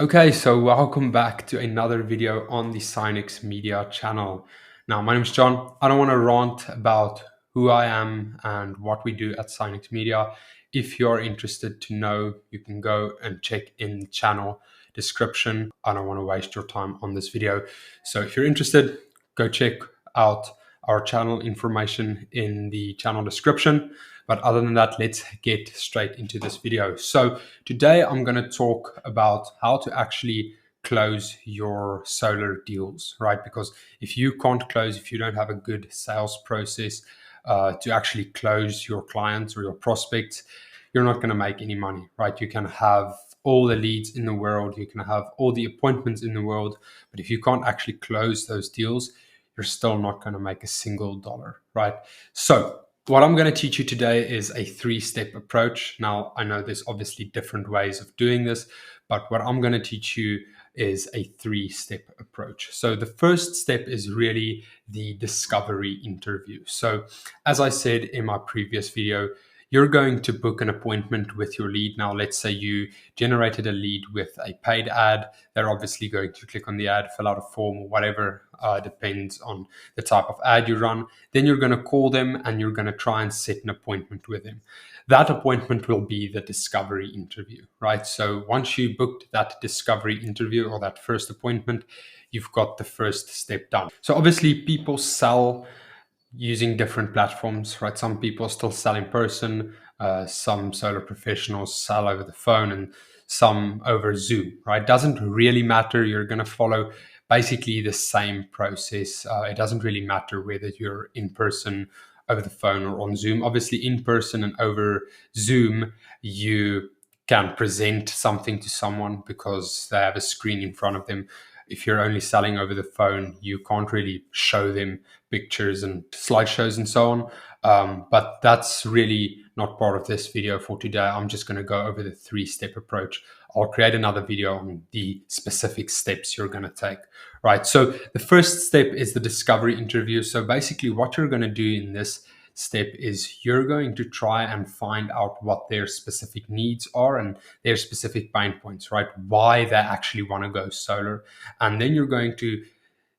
Okay, so welcome back to another video on the Sinex Media channel. Now, my name is John. I don't want to rant about who I am and what we do at Sinex Media. If you're interested to know, you can go and check in the channel description. I don't want to waste your time on this video. So if you're interested, go check out our channel information in the channel description. But other than that, let's get straight into this video. So today I'm going to talk about how to actually close your solar deals, right? Because if you can't close, if you don't have a good sales process to actually close your clients or your prospects, you're not going to make any money, right? You can have all the leads in the world, you can have all the appointments in the world, but if you can't actually close those deals, you're still not going to make a single dollar, right? So what I'm going to teach you today is a 3-step approach. Now, I know there's obviously different ways of doing this, but what I'm going to teach you is a 3-step approach. So the first step is really the discovery interview. So as I said in my previous video, you're going to book an appointment with your lead. Now, let's say you generated a lead with a paid ad. They're obviously going to click on the ad, fill out a form or whatever, depends on the type of ad you run. Then you're going to call them and you're going to try and set an appointment with them. That appointment will be the discovery interview, right? So once you booked that discovery interview or that first appointment, you've got the first step done. So obviously people sell using different platforms, right? Some people still sell in person, some solar professionals sell over the phone, and some over Zoom, right? Doesn't really matter. You're going to follow basically the same process. It doesn't really matter whether you're in person, over the phone, or on Zoom. Obviously, in person and over Zoom, you can present something to someone because they have a screen in front of them. If you're only selling over the phone, you can't really show them pictures and slideshows and so on. But that's really not part of this video for today. I'm just going to go over the 3-step approach. I'll create another video on the specific steps you're going to take, right? So the first step is the discovery interview. So basically what you're going to do in this step is you're going to try and find out what their specific needs are and their specific pain points, right? Why they actually want to go solar. And then you're going to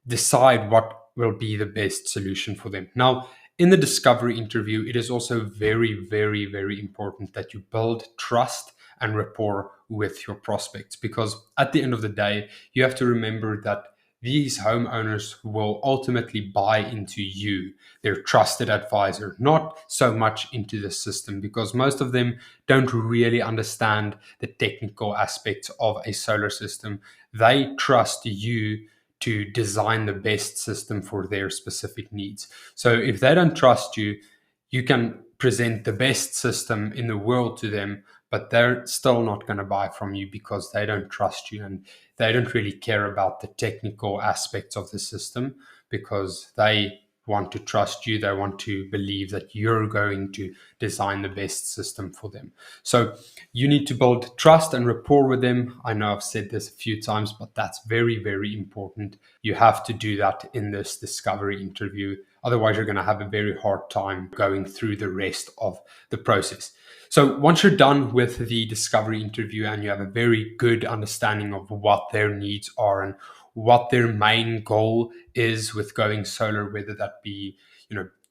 decide what will be the best solution for them. Now, in the discovery interview, it is also very, very, very important that you build trust and rapport with your prospects, because at the end of the day, you have to remember that these homeowners will ultimately buy into you, their trusted advisor, not so much into the system, because most of them don't really understand the technical aspects of a solar system. They trust you to design the best system for their specific needs. So if they don't trust you, you can present the best system in the world to them, but they're still not going to buy from you because they don't trust you and they don't really care about the technical aspects of the system, because they want to trust you. They want to believe that you're going to design the best system for them. So you need to build trust and rapport with them. I know I've said this a few times, but that's very, very important. You have to do that in this discovery interview. Otherwise, you're going to have a very hard time going through the rest of the process. So once you're done with the discovery interview and you have a very good understanding of what their needs are and what their main goal is with going solar, whether that be,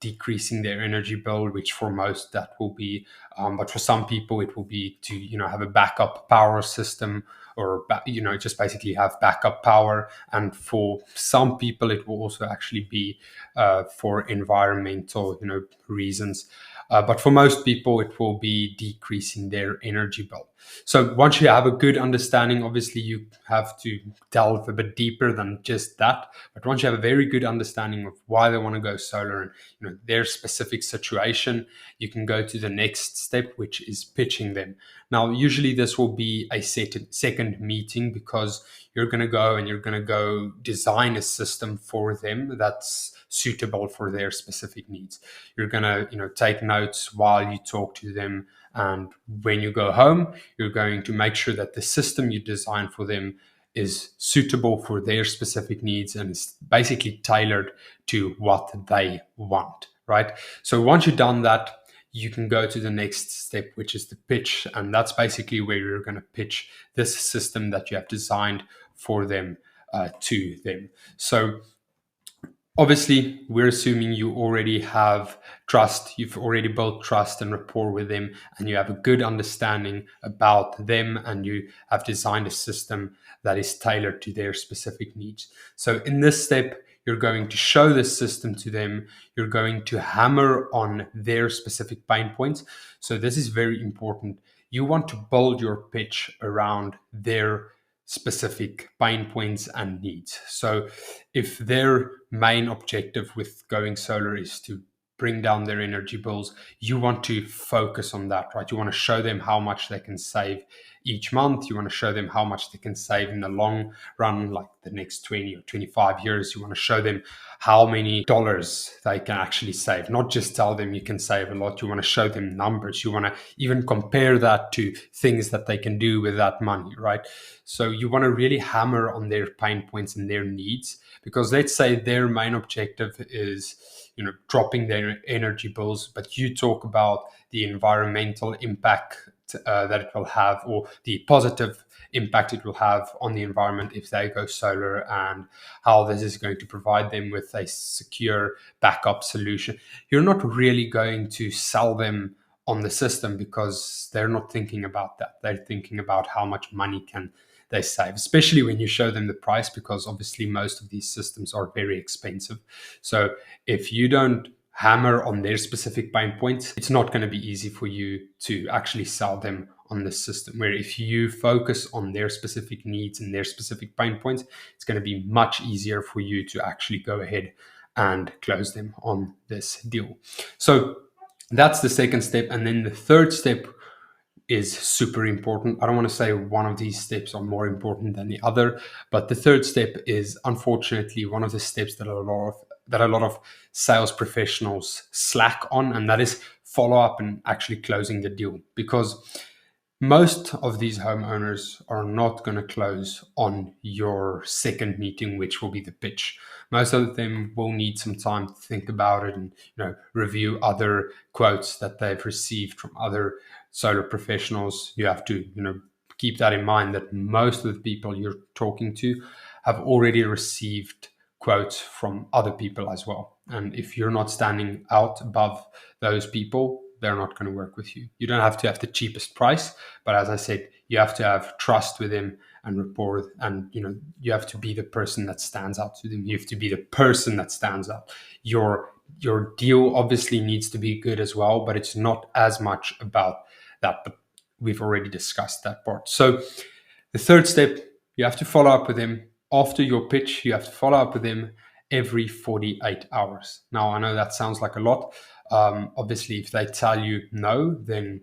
decreasing their energy bill, which for most that will be, but for some people it will be to, have a backup power system, or, just basically have backup power. And for some people, it will also actually be for environmental, reasons. But for most people, it will be decreasing their energy bill. So once you have a good understanding, obviously you have to delve a bit deeper than just that. But once you have a very good understanding of why they want to go solar and their specific situation, you can go to the next step, which is pitching them. Now, usually this will be a second meeting, because you're going to go and you're going to go design a system for them that's suitable for their specific needs. You're going to take notes while you talk to them, and when you go home, you're going to make sure that the system you design for them is suitable for their specific needs and is basically tailored to what they want, right? So once you've done that, you can go to the next step, which is the pitch. And that's basically where you're going to pitch this system that you have designed for them to them. So obviously, we're assuming you already have trust, you've already built trust and rapport with them, and you have a good understanding about them, and you have designed a system that is tailored to their specific needs. So, in this step, you're going to show this system to them, you're going to hammer on their specific pain points. So, this is very important. You want to build your pitch around their specific pain points and needs. So if their main objective with going solar is to bring down their energy bills, you want to focus on that, right? You want to show them how much they can save each month. You want to show them how much they can save in the long run, like the next 20 or 25 years. You want to show them how many dollars they can actually save, not just tell them you can save a lot. You want to show them numbers. You want to even compare that to things that they can do with that money, right? So you want to really hammer on their pain points and their needs, because let's say their main objective is, dropping their energy bills, but you talk about the environmental impact that it will have, or the positive impact it will have on the environment if they go solar, and how this is going to provide them with a secure backup solution. You're not really going to sell them on the system, because they're not thinking about that. They're thinking about how much money can they save, especially when you show them the price, because obviously most of these systems are very expensive. So if you don't hammer on their specific pain points, it's not going to be easy for you to actually sell them on this system. Where if you focus on their specific needs and their specific pain points, it's going to be much easier for you to actually go ahead and close them on this deal. So that's the second step. And then the third step is super important. I don't want to say one of these steps are more important than the other, but the third step is unfortunately one of the steps that a lot of sales professionals slack on, and that is follow up and actually closing the deal. Because most of these homeowners are not going to close on your second meeting, which will be the pitch. Most of them will need some time to think about it and review other quotes that they've received from other solar professionals. You have to keep that in mind, that most of the people you're talking to have already received quotes from other people as well. And if you're not standing out above those people, they're not going to work with you. You don't have to have the cheapest price, but as I said, you have to have trust with them and rapport, and you have to be the person that stands out to them. You have to be the person that stands out. Your deal obviously needs to be good as well, but it's not as much about that. But we've already discussed that part. So the third step, you have to follow up with them after your pitch. You have to follow up with them every 48 hours. Now, I know that sounds like a lot. Obviously, if they tell you no, then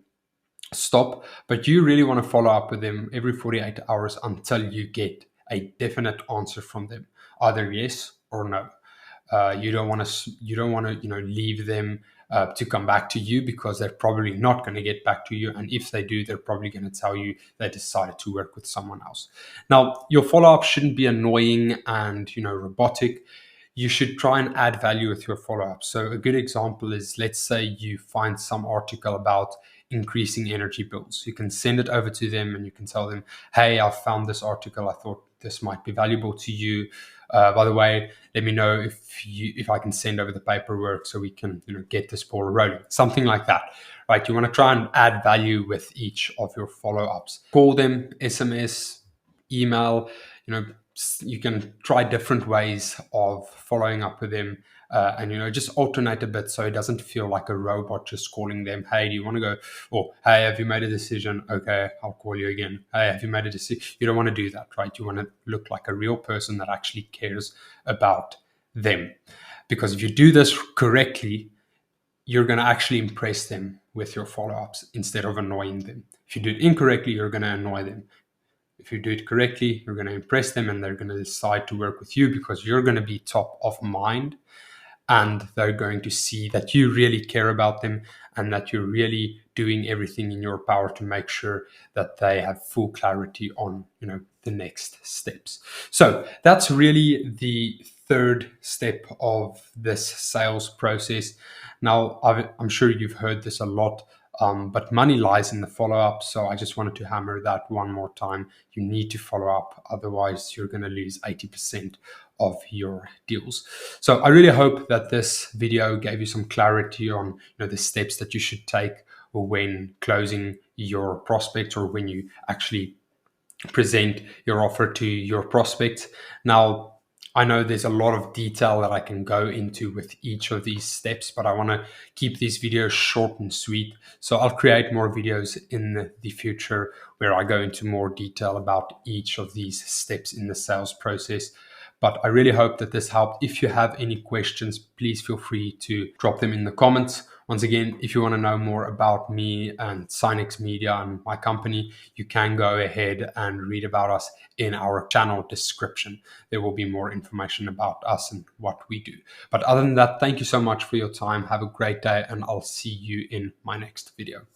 stop. But you really want to follow up with them every 48 hours until you get a definite answer from them, either yes or no. You don't want to leave them to come back to you, because they're probably not going to get back to you. And if they do, they're probably going to tell you they decided to work with someone else. Now, your follow-up shouldn't be annoying and robotic. You should try and add value with your follow-up. So a good example is, let's say you find some article about increasing energy bills. You can send it over to them and you can tell them, hey, I found this article. I thought this might be valuable to you. By the way, let me know if I can send over the paperwork so we can get this ball rolling. Something like that, right? You want to try and add value with each of your follow-ups. Call them, SMS, email, you can try different ways of following up with them, and just alternate a bit so it doesn't feel like a robot just calling them. Hey, do you want to go? Or hey, have you made a decision? Okay, I'll call you again. Hey, have you made a decision? You don't want to do that, right? You want to look like a real person that actually cares about them. Because if you do this correctly, you're going to actually impress them with your follow-ups instead of annoying them. If you do it incorrectly, you're going to annoy them. If you do it correctly, you're going to impress them and they're going to decide to work with you, because you're going to be top of mind, and they're going to see that you really care about them and that you're really doing everything in your power to make sure that they have full clarity on the next steps. So that's really the third step of this sales process. Now, I'm sure you've heard this a lot, but money lies in the follow up. So I just wanted to hammer that one more time. You need to follow up, otherwise, you're going to lose 80% of your deals. So I really hope that this video gave you some clarity on the steps that you should take when closing your prospect, or when you actually present your offer to your prospects. Now, I know there's a lot of detail that I can go into with each of these steps, but I want to keep these videos short and sweet. So I'll create more videos in the future where I go into more detail about each of these steps in the sales process. But I really hope that this helped. If you have any questions, please feel free to drop them in the comments. Once again, if you want to know more about me and Sinex Media and my company, you can go ahead and read about us in our channel description. There will be more information about us and what we do. But other than that, thank you so much for your time. Have a great day, and I'll see you in my next video.